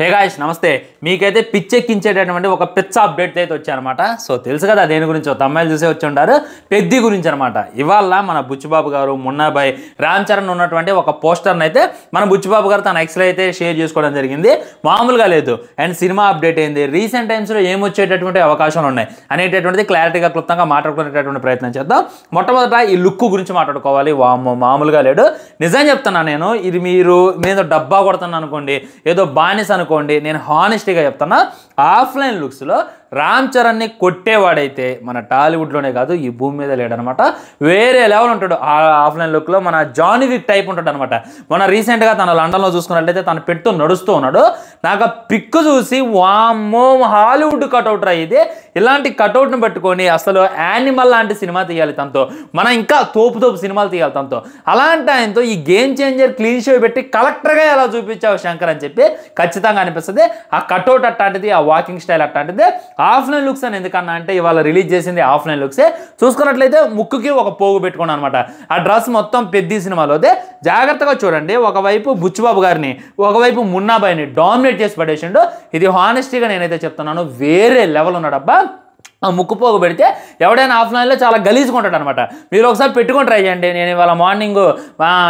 Hey guys నమస్తే మీకైతే పిచ్చెక్కించేటటువంటి ఒక పిచ్చ అప్డేట్ అయితే వచ్చాయన్నమాట. సో తెలుసు కదా దేని గురించి తమ్మాయిలు చూసే వచ్చి ఉంటారు, పెద్ది గురించి అనమాట. ఇవాళ మన బుచ్చిబాబు గారు మున్నాబాయ్ రామ్ చరణ్ ఉన్నటువంటి ఒక పోస్టర్ని అయితే మన బుచ్చిబాబు గారు తన ఎక్స్లో అయితే షేర్ చేసుకోవడం జరిగింది. మామూలుగా లేదు. అండ్ సినిమా అప్డేట్ అయింది, రీసెంట్ టైమ్స్లో ఏమొచ్చేటటువంటి అవకాశాలు ఉన్నాయి అనేటటువంటిది క్లారిటీగా క్లుప్తంగా మాట్లాడుకునేటటువంటి ప్రయత్నం చేద్దాం. మొట్టమొదట ఈ లుక్ గురించి మాట్లాడుకోవాలి. మామూలుగా లేడు, నిజం చెప్తున్నా. నేను ఇది మీరు మీద డబ్బా కొడుతున్నాను అనుకోండి, ఏదో బానిస అనుకోండి, నేను హానెస్టీగా చెప్తున్నా, ఆఫ్లైన్ లుక్స్లో రామ్ చరణ్ని కొట్టేవాడైతే మన టాలీవుడ్లోనే కాదు ఈ భూమి మీద లేడనమాట. వేరే లెవెల్ ఉంటాడు ఆఫ్లైన్ లుక్లో. మన జానీ విక్ టైప్ ఉంటాడు అనమాట. మన రీసెంట్గా తన లండన్లో చూసుకున్నట్లయితే తను పెట్టు నడుస్తూ ఉన్నాడు. నాకు ఆ పిక్ చూసి వామ్మో హాలీవుడ్ కట్అవుట్ రా ఇది, ఇలాంటి కట్అవుట్ని పెట్టుకొని అసలు యానిమల్ లాంటి సినిమా తీయాలి తనతో, మనం ఇంకా తోపు సినిమాలు తీయాలి తనతో. అలాంటి ఆయనతో ఈ గేమ్ చేంజర్ క్లీన్ షో పెట్టి కలెక్టర్గా ఎలా చూపించావు శంకర్ అని చెప్పి ఖచ్చితంగా అనిపిస్తుంది. ఆ కట్అవుట్ అట్లాంటిది, ఆ వాకింగ్ స్టైల్ అట్లాంటిది. ఆఫ్లైన్ లుక్స్ అని ఎందుకన్నా అంటే ఇవాళ రిలీజ్ చేసింది ఆఫ్లైన్ లుక్సే. చూసుకున్నట్లయితే ముక్కుకి ఒక పోగు పెట్టుకున్నాను అనమాట. ఆ డ్రెస్ మొత్తం పెద్ద సినిమాలోదే. జాగ్రత్తగా చూడండి, ఒకవైపు బుచ్చిబాబు గారిని, ఒకవైపు మున్నాబాయిని డామినేట్ చేసి పడేసిండు. ఇది హానెస్టీగా నేనైతే చెప్తున్నాను, వేరే లెవెల్ ఉన్నాడబ్బా. ఆ ముక్కు పోగు పెడితే ఎవడైనా ఆఫ్లైన్లో చాలా గలీజుకుంటాడు అనమాట. మీరు ఒకసారి పెట్టుకొని ట్రై చేయండి. నేను ఇవాళ మార్నింగ్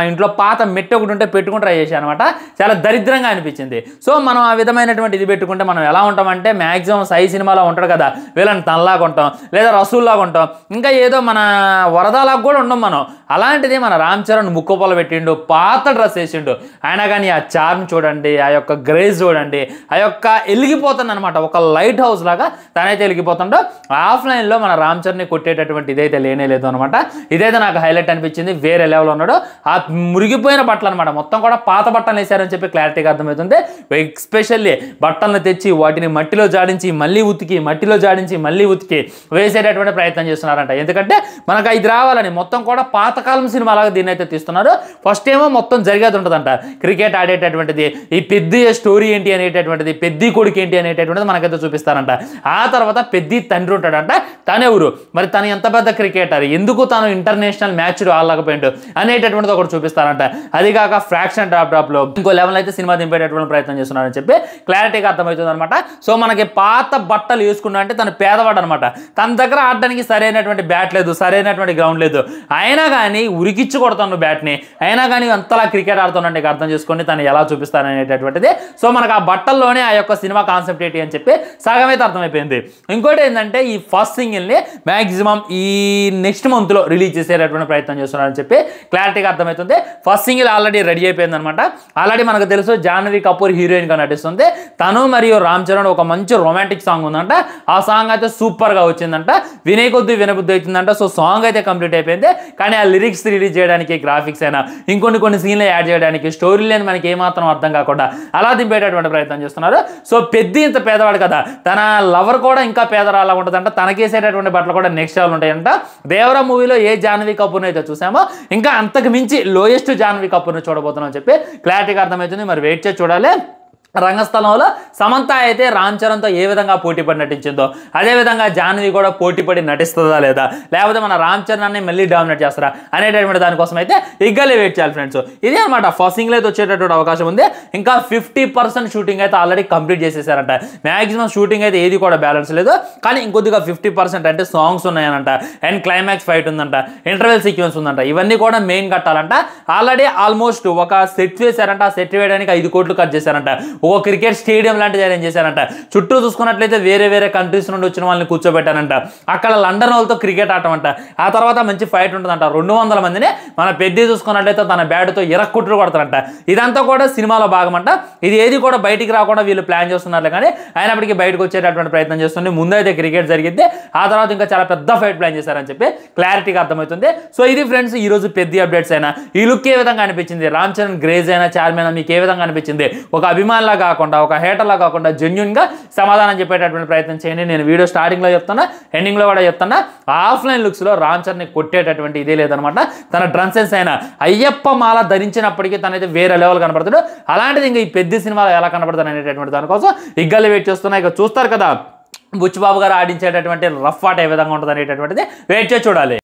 ఇంట్లో పాత మెట్టు ఒకటి ఉంటే పెట్టుకొని ట్రై చేశాను అనమాట. చాలా దరిద్రంగా అనిపించింది. సో మనం ఆ విధమైనటువంటి ఇది పెట్టుకుంటే మనం ఎలా ఉంటామంటే మ్యాక్సిమం సై సినిమాలో ఉంటాడు కదా, వీళ్ళని తనలాగా ఉంటాం, లేదా రసూల్లాగా ఉంటాం, ఇంకా ఏదో మన వరదాలాగా కూడా ఉండం మనం. అలాంటిది మన రామ్ చరణ్ ముక్కు పొల పెట్టిండు, పాత డ్రెస్ వేసిండు. అయినా కానీ ఆ చార్మ్ చూడండి, ఆ యొక్క గ్రేస్ చూడండి, ఆ యొక్క వెలిగిపోతుంది అనమాట. ఒక లైట్ హౌస్ లాగా తనైతే వెలిగిపోతుండో. ఆఫ్లైన్లో మన రామ్ చరణ్ని కొట్టేటటువంటి ఇదైతే లేనే లేదు అనమాట. ఇదైతే నాకు హైలైట్ అనిపించింది. వేరే లెవెల్ ఉన్నాడు. ఆ మురిగిపోయిన బట్టలు అనమాట, మొత్తం కూడా పాత బట్టలు వేసారని చెప్పి క్లారిటీగా అర్థమవుతుంది. ఎస్పెషల్లీ బట్టలను తెచ్చి వాటిని మట్టిలో జాడించి మళ్ళీ ఉతికి, మట్టిలో జాడించి మళ్ళీ ఉతికి వేసేటటువంటి ప్రయత్నం చేస్తున్నారంట. ఎందుకంటే మనకు ఇది రావాలని మొత్తం కూడా పాతకాలం సినిమాలాగా దీన్ని అయితే తీస్తున్నారు. ఫస్ట్ ఏమో మొత్తం జరిగేది ఉంటుందంట, క్రికెట్ ఆడేటటువంటిది, ఈ పెద్ద స్టోరీ ఏంటి అనేటటువంటిది, పెద్ద కొడుకు ఏంటి అనేటటువంటిది మనకైతే చూపిస్తారంట. ఆ తర్వాత పెద్ద తండ్రి ఉంటాడంట. తనెవరు మరి, తను ఎంత పెద్ద క్రికెటర్, ఎందుకు తను ఇంటర్నేషనల్ మ్యాచ్లు ఆడలేకపోయిండు అనేటటువంటిది ఒకటి చూపిస్తారంట. అది కాక ఫ్రాక్షన్ డ్రాప్లో ఇంకో లెవెల్ అయితే సినిమా దింపేటటువంటి ప్రయత్నం చేస్తున్నారని చెప్పి క్లారిటీగా అర్థమవుతుంది అనమాట. సో మనకి పాత బట్టలు వేసుకున్నా అంటే తను పేదవాడు అనమాట. తన దగ్గర ఆడడానికి సరైనటువంటి బ్యాట్ లేదు, సరైనటువంటి గ్రౌండ్ లేదు. అయినా కానీ ఉరికిచ్చి కొడతాను బ్యాట్ని, అయినా కానీ అంతలా క్రికెట్ ఆడుతున్నాడు. అర్థం చేసుకోండి తను ఎలా చూపిస్తారనేటటువంటిది. సో మనకు ఆ బట్టల్లోనే ఆ యొక్క సినిమా కాన్సెప్ట్ ఏంటి అని చెప్పి సగమైతే అర్థమైపోయింది. ఇంకోటి ఏంటంటే ఈ ఫస్ట్ సింగిల్ని మ్యాక్సిమం ఈ నెక్స్ట్ మంత్లో రిలీజ్ చేసేటటువంటి ప్రయత్నం చేస్తున్నారని చెప్పి క్లారిటీగా అర్థమవుతుంది. ఫస్ట్ సింగిల్ ఆల్రెడీ రెడీ అయిపోయింది అనమాట. ఆల్రెడీ మనకు తెలుసు జాహ్నవి కపూర్ హీరోయిన్గా నటిస్తుంది. తను మరియు రామ్ చరణ్ ఒక మంచి రొమాంటిక్ సాంగ్ ఉందంట. ఆ సాంగ్ అయితే సూపర్గా వచ్చిందంట. వినే కొద్ది వినబుద్ధి అవుతుందంట. సో సాంగ్ అయితే కంప్లీట్ అయిపోయింది. కానీ ఆ లిరిక్స్ రిలీజ్ చేయడానికి, గ్రాఫిక్స్ అయినా ఇంకొన్ని సీన్లు యాడ్ చేయడానికి, స్టోరీ లేని మనకి ఏమాత్రం అర్థం కాకుండా అలా దింపేటటువంటి ప్రయత్నం చేస్తున్నారు. సో పెద్ద ఇంత పేదవాడు కదా, తన లవర్ కూడా ఇంకా పేదరాలా ఉంటుందంట. తనకేసేటటువంటి బట్టలు కూడా నెక్స్ట్ లెవెల్ ఉంటాయంట. దేవరా మూవీలో ఏ జాహ్నవి కపూర్ని అయితే చూసామో ఇంకా అంతకు మించి లోయెస్ట్ జాహ్నవి కపూర్ని చూడబోతున్నాం అని చెప్పి క్లారిటీగా అర్థమవుతుంది. మరి వెయిట్ చేసి చూడాలి. రంగస్థలంలో సమంత అయితే రామ్ చరణ్తో ఏ విధంగా పోటీపడి నటించిందో అదేవిధంగా జాహ్నవి కూడా పోటీపడి నటిస్తుందా లేదా, లేకపోతే మన రామ్ చరణ్ని మళ్ళీ డామినేట్ చేస్తారా అనేటటువంటి దానికోసం అయితే ఇగ్గలే వెయిట్ చేయాలి ఫ్రెండ్స్. ఇదే అనమాట ఫస్ట్ సింగిల్ అయితే వచ్చేటటువంటి అవకాశం ఉంది. ఇంకా 50% షూటింగ్ అయితే ఆల్రెడీ కంప్లీట్ చేసేసారంట. మ్యాక్సిమం షూటింగ్ అయితే ఏది కూడా బ్యాలెన్స్ లేదు, కానీ ఇంకొద్దిగా 50% అంటే సాంగ్స్ ఉన్నాయనంట, అండ్ క్లైమాక్స్ ఫైట్ ఉందంట, ఇంటర్వెల్ సీక్వెన్స్ ఉందంట. ఇవన్నీ కూడా మెయిన్ కట్టాలంట. ఆల్రెడీ ఆల్మోస్ట్ ఒక సెట్ వేశారంట. ఆ సెట్ వేయడానికి 5 కోట్లు ఖర్చు చేశారంట. ఓ క్రికెట్ స్టేడియం లాంటిది అరేంజ్ చేశారంట. చుట్టూ చూసుకున్నట్లయితే వేరే కంట్రీస్ నుండి వచ్చిన వాళ్ళని కూర్చోబెట్టారంట. అక్కడ లండన్ వాళ్ళతో క్రికెట్ ఆడటం అంట. ఆ తర్వాత మంచి ఫైట్ ఉంటుందంట. 200 మందిని మన పెద్ద చూసుకున్నట్లయితే తన బ్యాట్తో ఇరక్కుట్లు కొడతారంట. ఇదంతా కూడా సినిమాలో భాగమంట. ఇది ఏది కూడా బయటికి రాకుండా వీళ్ళు ప్లాన్ చేస్తున్నారు, కానీ అయినప్పటికీ బయటకు వచ్చేటటువంటి ప్రయత్నం చేస్తుంది. ముందైతే క్రికెట్ జరిగిద్ది, ఆ తర్వాత ఇంకా చాలా పెద్ద ఫైట్ ప్లాన్ చేశారని చెప్పి క్లారిటీగా అర్థమవుతుంది. సో ఇది ఫ్రెండ్స్ ఈ రోజు పెద్ద అప్డేట్స్ అయినా. ఈ లుక్ ఏ విధంగా అనిపించింది, రామ్ చరణ్ గ్రేజ్ అయినా చార్మి అయినా మీకు ఏ విధంగా అనిపించింది? ఒక అభిమానులా కాకుండా, ఒక హేటర్లా కాకుండా జెన్యూన్గా సమాధానం చెప్పేటటువంటి ప్రయత్నం చేయండి. నేను వీడియో స్టార్టింగ్లో చెప్తున్నా, ఎండింగ్లో కూడా చెప్తున్నా, ఆఫ్లైన్ లుక్స్లో రామ్ చరణ్ని కొట్టేటటువంటి ఇదే లేదనమాట. తన డ్రెస్సెస్ అయినా అయ్యప్ప మాల ధరించినప్పటికీ తనైతే వేరే లెవెల్ కనపడతాడు. అలాంటిది ఇంకా ఈ పెద్ద సినిమాలో ఎలా కనపడతాడు అనేటటువంటి దానికోసం ఇగ్గలు వెయిట్ చేస్తున్నా. ఇక చూస్తారు కదా బుచ్చిబాబు గారు ఆడించేటటువంటి రఫ్ ఆట ఏ విధంగా ఉంటుంది అనేటటువంటిది వెయిట్ చేసి చూడాలి.